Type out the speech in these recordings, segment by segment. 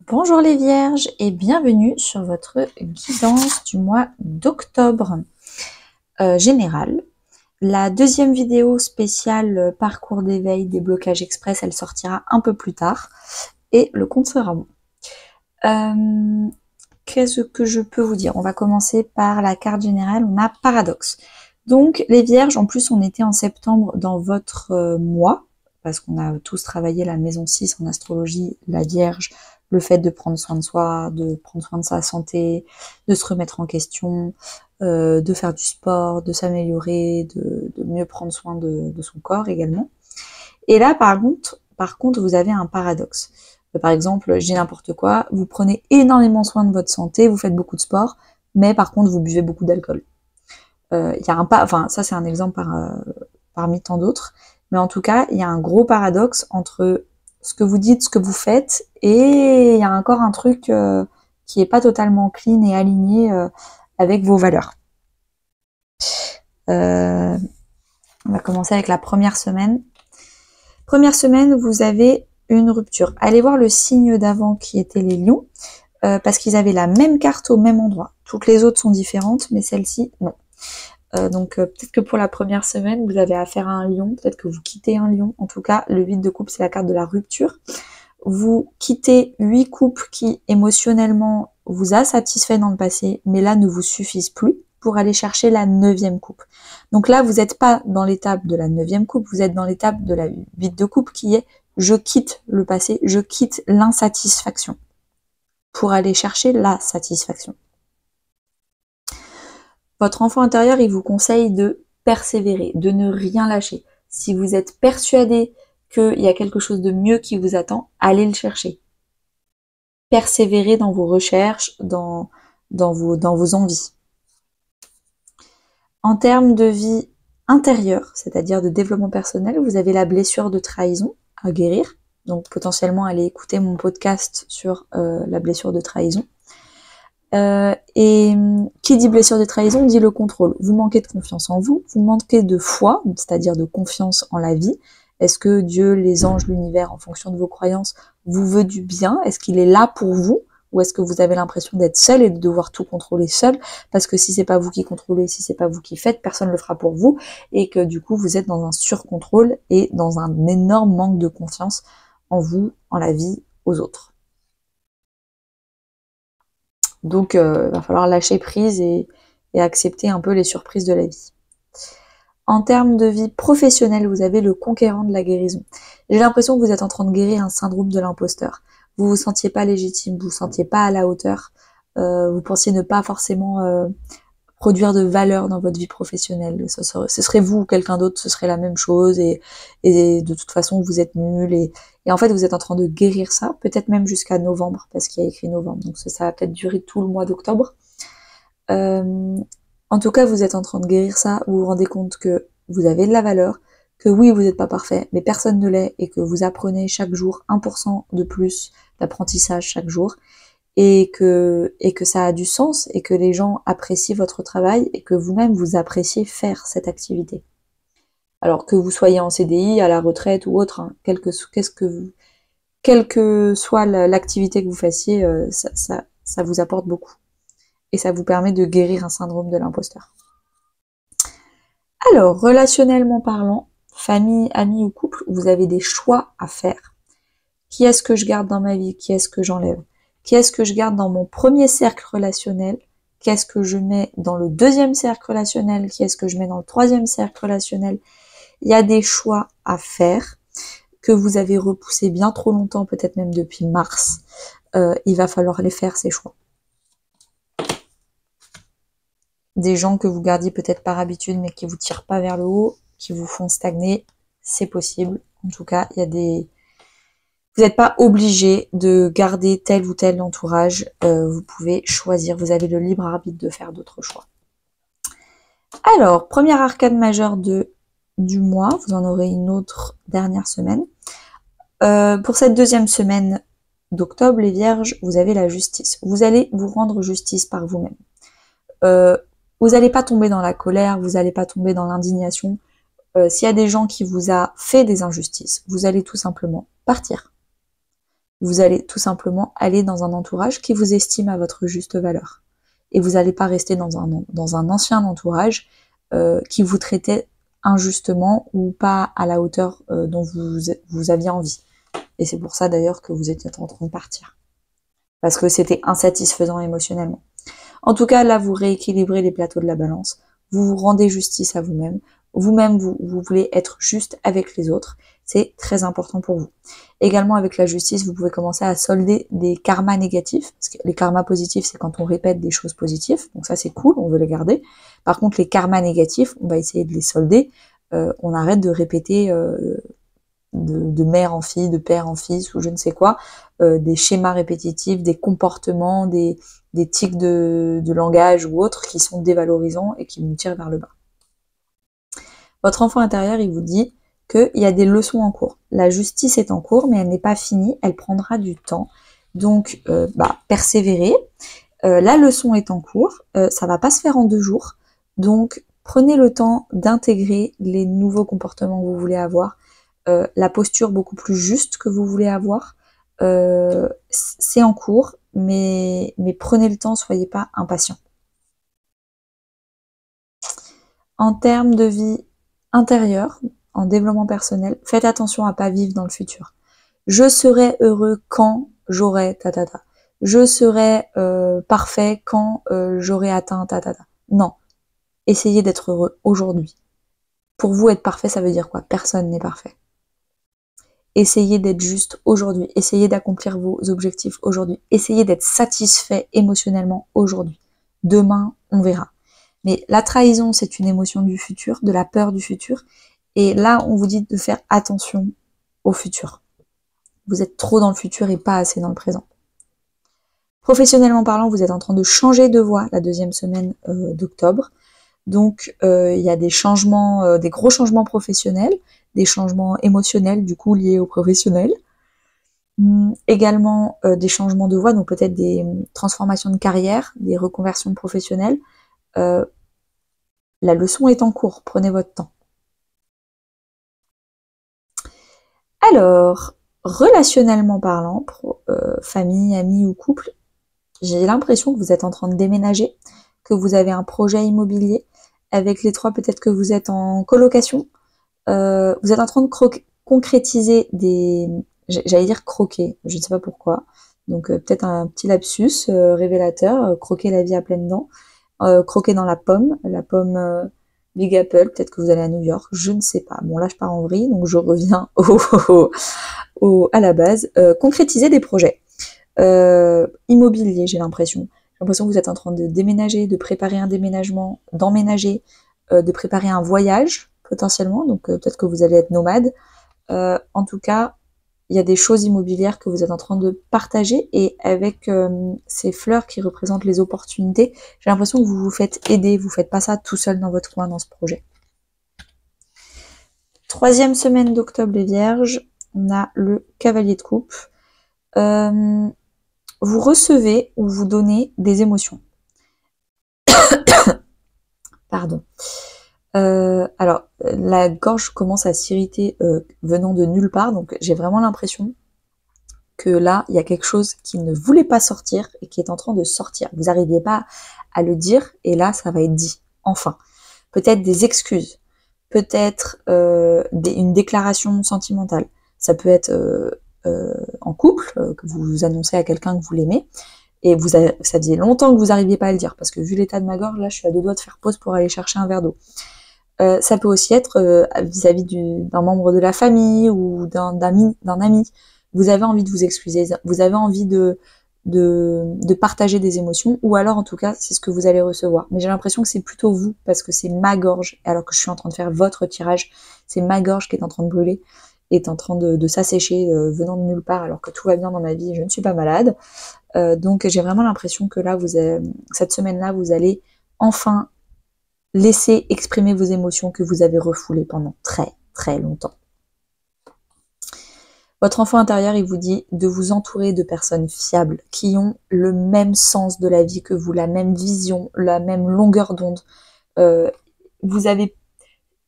Bonjour les vierges et bienvenue sur votre guidance du mois d'octobre général. La deuxième vidéo spéciale parcours d'éveil des blocages express, elle sortira un peu plus tard et le compte sera bon. Qu'est-ce que je peux vous dire? On va commencer par la carte générale, on a paradoxe. Donc les vierges, en plus on était en septembre dans votre mois, parce qu'on a tous travaillé la maison 6 en astrologie, la vierge, le fait de prendre soin de soi, de prendre soin de sa santé, de se remettre en question, de faire du sport, de s'améliorer, de mieux prendre soin de son corps également. Et là par contre vous avez un paradoxe. Par exemple, je dis n'importe quoi, vous prenez énormément soin de votre santé, vous faites beaucoup de sport, mais par contre vous buvez beaucoup d'alcool. Il y a un pas, enfin ça c'est un exemple parmi tant d'autres, mais en tout cas il y a un gros paradoxe entre ce que vous dites, ce que vous faites, et il y a encore un truc qui est pas totalement clean et aligné avec vos valeurs. On va commencer avec la première semaine. Première semaine, vous avez une rupture. Allez voir le signe d'avant qui était les lions, parce qu'ils avaient la même carte au même endroit. Toutes les autres sont différentes, mais celle-ci, non. Donc peut-être que pour la première semaine, vous avez affaire à un lion, peut-être que vous quittez un lion. En tout cas, le 8 de coupe, c'est la carte de la rupture. Vous quittez 8 couples qui, émotionnellement, vous a satisfait dans le passé, mais là ne vous suffisent plus pour aller chercher la 9e coupe. Donc là, vous n'êtes pas dans l'étape de la 9e coupe, vous êtes dans l'étape de la 8 de coupe qui est je quitte le passé, je quitte l'insatisfaction pour aller chercher la satisfaction. Votre enfant intérieur, il vous conseille de persévérer, de ne rien lâcher. Si vous êtes persuadé qu'il y a quelque chose de mieux qui vous attend, allez le chercher. Persévérez dans vos recherches, dans vos envies. En termes de vie intérieure, c'est-à-dire de développement personnel, vous avez la blessure de trahison à guérir. Donc potentiellement, allez écouter mon podcast sur la blessure de trahison. Et qui dit blessure de trahison dit le contrôle. Vous manquez de confiance en vous, vous manquez de foi, c'est-à-dire de confiance en la vie. Est-ce que Dieu, les anges, l'univers, en fonction de vos croyances, vous veut du bien? Est-ce qu'il est là pour vous? Ou est-ce que vous avez l'impression d'être seul et de devoir tout contrôler seul? Parce que si c'est pas vous qui contrôlez, si c'est pas vous qui faites, personne ne le fera pour vous. Et que du coup, vous êtes dans un surcontrôle et dans un énorme manque de confiance en vous, en la vie, aux autres. Donc, va falloir lâcher prise et accepter un peu les surprises de la vie. En termes de vie professionnelle, vous avez le conquérant de la guérison. J'ai l'impression que vous êtes en train de guérir un syndrome de l'imposteur. Vous vous sentiez pas légitime, vous vous sentiez pas à la hauteur, vous pensiez ne pas forcément produire de valeur dans votre vie professionnelle. Ce serait vous ou quelqu'un d'autre, ce serait la même chose, et de toute façon vous êtes nul, et en fait vous êtes en train de guérir ça, peut-être même jusqu'à novembre, parce qu'il y a écrit novembre, donc ça va peut-être durer tout le mois d'octobre. En tout cas, vous êtes en train de guérir ça, vous vous rendez compte que vous avez de la valeur, que oui, vous n'êtes pas parfait, mais personne ne l'est, et que vous apprenez chaque jour 1% de plus d'apprentissage chaque jour, et que ça a du sens, et que les gens apprécient votre travail, et que vous-même vous appréciez faire cette activité. Alors que vous soyez en CDI, à la retraite ou autre, hein, quelle que soit l'activité que vous fassiez, ça vous apporte beaucoup. Et ça vous permet de guérir un syndrome de l'imposteur. Alors, relationnellement parlant, famille, amis ou couple, vous avez des choix à faire. Qui est-ce que je garde dans ma vie? Qui est-ce que j'enlève? Qui est-ce que je garde dans mon premier cercle relationnel? Qui est-ce que je mets dans le deuxième cercle relationnel? Qui est-ce que je mets dans le troisième cercle relationnel? Il y a des choix à faire que vous avez repoussés bien trop longtemps, peut-être même depuis mars. Il va falloir les faire, ces choix. Des gens que vous gardiez peut-être par habitude, mais qui vous tirent pas vers le haut, qui vous font stagner, c'est possible. En tout cas, il y a des... Vous n'êtes pas obligé de garder tel ou tel entourage, vous pouvez choisir, vous avez le libre arbitre de faire d'autres choix. Alors, première arcane majeure du mois, vous en aurez une autre dernière semaine. Pour cette deuxième semaine d'octobre, les vierges, vous avez la justice. Vous allez vous rendre justice par vous-même. Vous n'allez pas tomber dans la colère, vous n'allez pas tomber dans l'indignation. S'il y a des gens qui vous a fait des injustices, vous allez tout simplement partir. vous allez tout simplement aller dans un entourage qui vous estime à votre juste valeur. Et vous n'allez pas rester dans un ancien entourage qui vous traitait injustement ou pas à la hauteur dont vous aviez envie. Et c'est pour ça d'ailleurs que vous étiez en train de partir. Parce que c'était insatisfaisant émotionnellement. En tout cas, là, vous rééquilibrez les plateaux de la balance. Vous vous rendez justice à vous-même. Vous-même, vous voulez être juste avec les autres. C'est très important pour vous. Également, avec la justice, vous pouvez commencer à solder des karmas négatifs. Parce que les karmas positifs, c'est quand on répète des choses positives. Donc ça, c'est cool, on veut les garder. Par contre, les karmas négatifs, on va essayer de les solder. On arrête de répéter de mère en fille, de père en fils, ou je ne sais quoi, des schémas répétitifs, des comportements, des tics de langage ou autres qui sont dévalorisants et qui nous tirent vers le bas. Votre enfant intérieur, il vous dit qu'il y a des leçons en cours. La justice est en cours, mais elle n'est pas finie, elle prendra du temps. Donc, persévérez. La leçon est en cours, ça va pas se faire en 2 jours. Donc, prenez le temps d'intégrer les nouveaux comportements que vous voulez avoir, la posture beaucoup plus juste que vous voulez avoir. C'est en cours, mais prenez le temps, soyez pas impatient. En termes de vie intérieure, en développement personnel, faites attention à pas vivre dans le futur. Je serai heureux quand j'aurai ta. Je serai parfait quand j'aurai atteint ta. Non. Essayez d'être heureux aujourd'hui. Pour vous, être parfait, ça veut dire quoi? Personne n'est parfait. Essayez d'être juste aujourd'hui. Essayez d'accomplir vos objectifs aujourd'hui. Essayez d'être satisfait émotionnellement aujourd'hui. Demain, on verra. Mais la trahison, c'est une émotion du futur, de la peur du futur. Et là, on vous dit de faire attention au futur. Vous êtes trop dans le futur et pas assez dans le présent. Professionnellement parlant, vous êtes en train de changer de voie la 2e semaine d'octobre. Donc, il y a des changements, des gros changements professionnels, des changements émotionnels, du coup, liés au professionnel. Également, des changements de voie, donc peut-être des transformations de carrière, des reconversions professionnelles. La leçon est en cours, prenez votre temps. Alors, relationnellement parlant, famille, amis ou couple, j'ai l'impression que vous êtes en train de déménager, que vous avez un projet immobilier. Avec les 3, peut-être que vous êtes en colocation. Vous êtes en train de concrétiser des... J'allais dire croquer, je ne sais pas pourquoi. Donc peut-être un petit lapsus révélateur, croquer la vie à pleines dents. Croquer dans la pomme Big Apple, peut-être que vous allez à New York, je ne sais pas. Bon là je pars en vrille, donc je reviens à la base. Concrétiser des projets immobiliers, j'ai l'impression. J'ai l'impression que vous êtes en train de déménager, de préparer un déménagement, d'emménager, de préparer un voyage potentiellement, donc peut-être que vous allez être nomade. En tout cas, il y a des choses immobilières que vous êtes en train de partager, et avec ces fleurs qui représentent les opportunités, j'ai l'impression que vous vous faites aider, vous faites pas ça tout seul dans votre coin dans ce projet. 3e semaine d'octobre, les Vierges, on a le Cavalier de coupe. Vous recevez ou vous donnez des émotions. Pardon. Alors, la gorge commence à s'irriter venant de nulle part, donc j'ai vraiment l'impression que là, il y a quelque chose qui ne voulait pas sortir et qui est en train de sortir. Vous n'arriviez pas à le dire, et là, ça va être dit. Enfin, peut-être des excuses, peut-être une déclaration sentimentale. Ça peut être en couple, que vous annoncez à quelqu'un que vous l'aimez, et ça faisait longtemps que vous n'arriviez pas à le dire, parce que vu l'état de ma gorge, là, je suis à 2 doigts de faire pause pour aller chercher un verre d'eau. Ça peut aussi être vis-à-vis d'un membre de la famille ou d'un ami. Vous avez envie de vous excuser, vous avez envie de partager des émotions, ou alors en tout cas c'est ce que vous allez recevoir. Mais j'ai l'impression que c'est plutôt vous, parce que c'est ma gorge, alors que je suis en train de faire votre tirage, c'est ma gorge qui est en train de brûler, est en train de s'assécher venant de nulle part, alors que tout va bien dans ma vie, je ne suis pas malade. Donc j'ai vraiment l'impression que là, cette semaine-là, vous allez enfin laisser exprimer vos émotions que vous avez refoulées pendant très très longtemps. Votre enfant intérieur, il vous dit de vous entourer de personnes fiables, qui ont le même sens de la vie que vous, la même vision, la même longueur d'onde.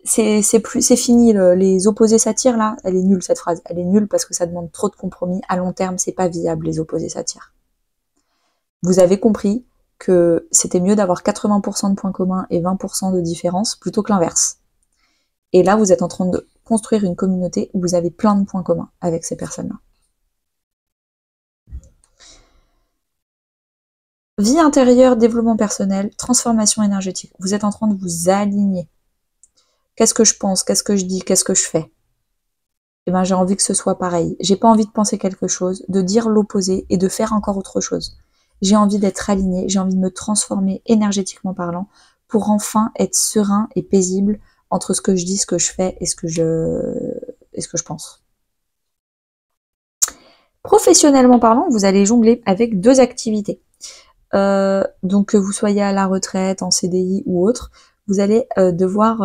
c'est fini, les opposés s'attirent là, elle est nulle cette phrase, elle est nulle parce que ça demande trop de compromis, à long terme c'est pas viable, les opposés s'attirent. Vous avez compris que c'était mieux d'avoir 80% de points communs et 20% de différences plutôt que l'inverse. Et là vous êtes en train de construire une communauté où vous avez plein de points communs avec ces personnes-là. Vie intérieure, développement personnel, transformation énergétique. Vous êtes en train de vous aligner. Qu'est-ce que je pense? Qu'est-ce que je dis? Qu'est-ce que je fais? Eh ben, j'ai envie que ce soit pareil. J'ai pas envie de penser quelque chose, de dire l'opposé et de faire encore autre chose. J'ai envie d'être aligné, j'ai envie de me transformer énergétiquement parlant pour enfin être serein et paisible entre ce que je dis, ce que je fais et ce que je pense. Professionnellement parlant, vous allez jongler avec 2 activités. Donc que vous soyez à la retraite, en CDI ou autre, vous allez devoir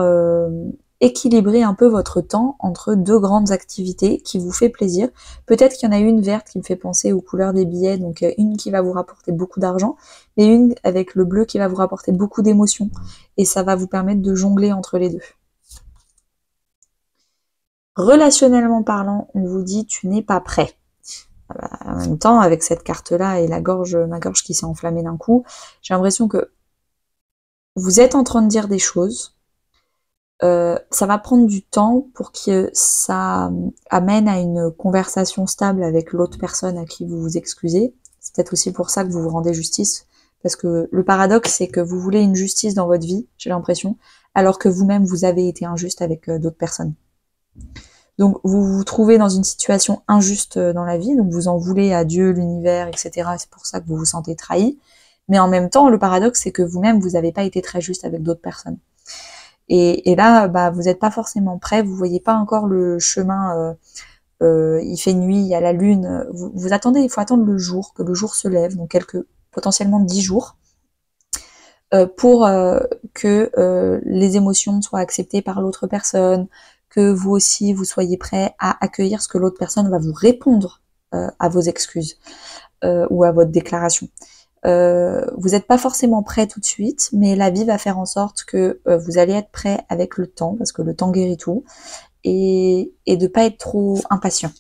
équilibrer un peu votre temps entre 2 grandes activités qui vous fait plaisir. Peut-être qu'il y en a une verte qui me fait penser aux couleurs des billets, donc une qui va vous rapporter beaucoup d'argent, et une avec le bleu qui va vous rapporter beaucoup d'émotions. Et ça va vous permettre de jongler entre les deux. Relationnellement parlant, on vous dit tu n'es pas prêt. En même temps, avec cette carte-là et ma gorge qui s'est enflammée d'un coup, j'ai l'impression que vous êtes en train de dire des choses, ça va prendre du temps pour que ça amène à une conversation stable avec l'autre personne à qui vous vous excusez. C'est peut-être aussi pour ça que vous vous rendez justice, parce que le paradoxe, c'est que vous voulez une justice dans votre vie, j'ai l'impression, alors que vous-même, vous avez été injuste avec d'autres personnes. Donc vous vous trouvez dans une situation injuste dans la vie, donc vous en voulez à Dieu, l'univers, etc. C'est pour ça que vous vous sentez trahi. Mais en même temps, le paradoxe, c'est que vous-même, vous n'avez pas été très juste avec d'autres personnes. Et là, bah, vous n'êtes pas forcément prêt, vous voyez pas encore le chemin, il fait nuit, il y a la lune, vous attendez, il faut attendre le jour, que le jour se lève, donc potentiellement 10 jours, pour que les émotions soient acceptées par l'autre personne, que vous aussi, vous soyez prêt à accueillir ce que l'autre personne va vous répondre à vos excuses ou à votre déclaration. Vous n'êtes pas forcément prêt tout de suite, mais la vie va faire en sorte que vous allez être prêt avec le temps, parce que le temps guérit tout, et de pas être trop impatient.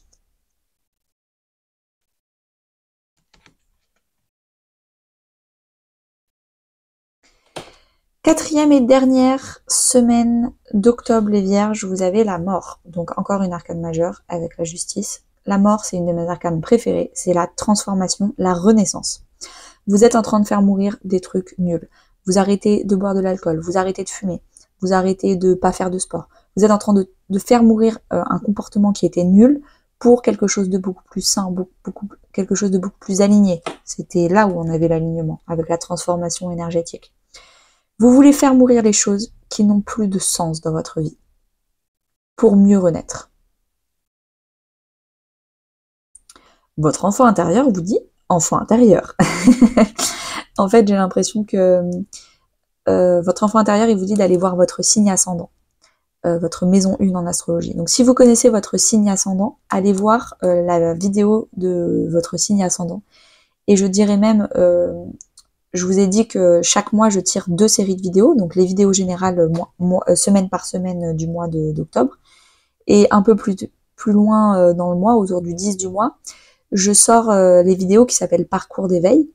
Quatrième et dernière semaine d'octobre, les Vierges, vous avez la mort. Donc encore une arcane majeure avec la justice. La mort, c'est une de mes arcanes préférées. C'est la transformation, la renaissance. Vous êtes en train de faire mourir des trucs nuls. Vous arrêtez de boire de l'alcool, vous arrêtez de fumer, vous arrêtez de pas faire de sport. Vous êtes en train de faire mourir un comportement qui était nul pour quelque chose de beaucoup plus sain, quelque chose de beaucoup plus aligné. C'était là où on avait l'alignement, avec la transformation énergétique. Vous voulez faire mourir les choses qui n'ont plus de sens dans votre vie, pour mieux renaître. Votre enfant intérieur vous dit « enfant intérieur ». En fait, j'ai l'impression que votre enfant intérieur, il vous dit d'aller voir votre signe ascendant, votre maison 1 en astrologie. Donc si vous connaissez votre signe ascendant, allez voir la vidéo de votre signe ascendant. Et je dirais même, je vous ai dit que chaque mois, je tire 2 séries de vidéos, donc les vidéos générales semaine par semaine du mois d'octobre. Et un peu plus loin dans le mois, autour du 10 du mois, je sors les vidéos qui s'appellent Parcours d'éveil,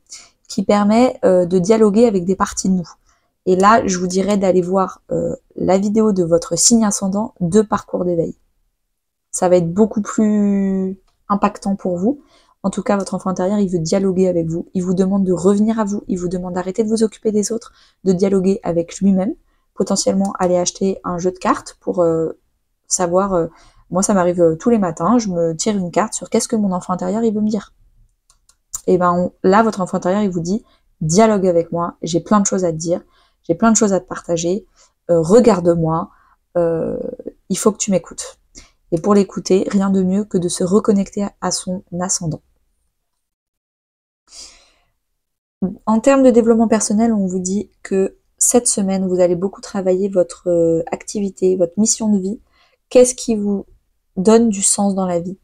qui permet de dialoguer avec des parties de nous. Et là, je vous dirais d'aller voir la vidéo de votre signe ascendant de Parcours d'éveil. Ça va être beaucoup plus impactant pour vous. En tout cas, votre enfant intérieur, il veut dialoguer avec vous. Il vous demande de revenir à vous. Il vous demande d'arrêter de vous occuper des autres, de dialoguer avec lui-même. Potentiellement, aller acheter un jeu de cartes pour savoir... moi, ça m'arrive tous les matins. Je me tire une carte sur qu'est-ce que mon enfant intérieur, il veut me dire. Et ben là, votre enfant intérieur, il vous dit, dialogue avec moi. J'ai plein de choses à te dire. J'ai plein de choses à te partager. Regarde-moi. Il faut que tu m'écoutes. Et pour l'écouter, rien de mieux que de se reconnecter à son ascendant. En termes de développement personnel, on vous dit que cette semaine, vous allez beaucoup travailler votre activité, votre mission de vie. Qu'est-ce qui vous donne du sens dans la vie?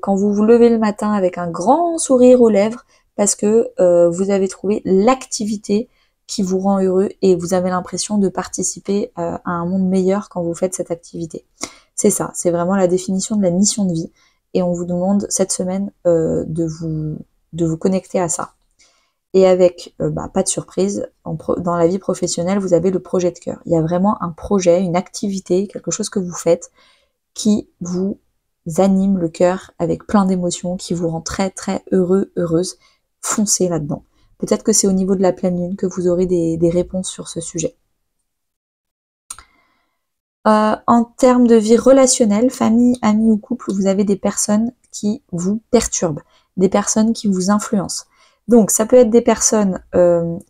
Quand vous vous levez le matin avec un grand sourire aux lèvres, parce que vous avez trouvé l'activité qui vous rend heureux et vous avez l'impression de participer à un monde meilleur quand vous faites cette activité. C'est ça, c'est vraiment la définition de la mission de vie et on vous demande cette semaine de vous connecter à ça. Et avec, pas de surprise, dans la vie professionnelle, vous avez le projet de cœur. Il y a vraiment un projet, une activité, quelque chose que vous faites qui vous anime le cœur avec plein d'émotions, qui vous rend très très heureux, heureuse. Foncez là-dedans. Peut-être que c'est au niveau de la pleine lune que vous aurez des réponses sur ce sujet. En termes de vie relationnelle, famille, amis ou couple, vous avez des personnes qui vous perturbent, des personnes qui vous influencent. Donc ça peut être des personnes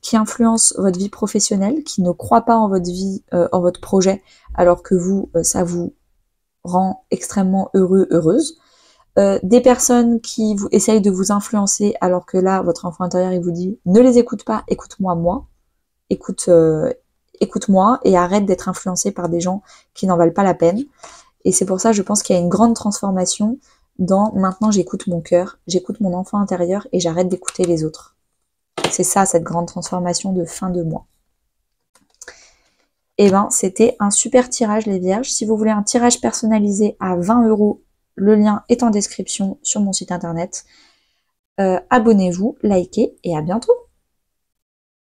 qui influencent votre vie professionnelle, qui ne croient pas en votre vie, en votre projet, alors que vous, ça vous rend extrêmement heureux, heureuse. Des personnes qui vous essayent de vous influencer, alors que là, votre enfant intérieur, il vous dit « Ne les écoute pas, écoute-moi moi, écoute-moi et arrête d'être influencé par des gens qui n'en valent pas la peine. » Et c'est pour ça, je pense qu'il y a une grande transformation dans « Maintenant, j'écoute mon cœur, j'écoute mon enfant intérieur et j'arrête d'écouter les autres. » C'est ça, cette grande transformation de fin de mois. Et ben, c'était un super tirage, les vierges. Si vous voulez un tirage personnalisé à 20 €, le lien est en description sur mon site internet. Abonnez-vous, likez et à bientôt.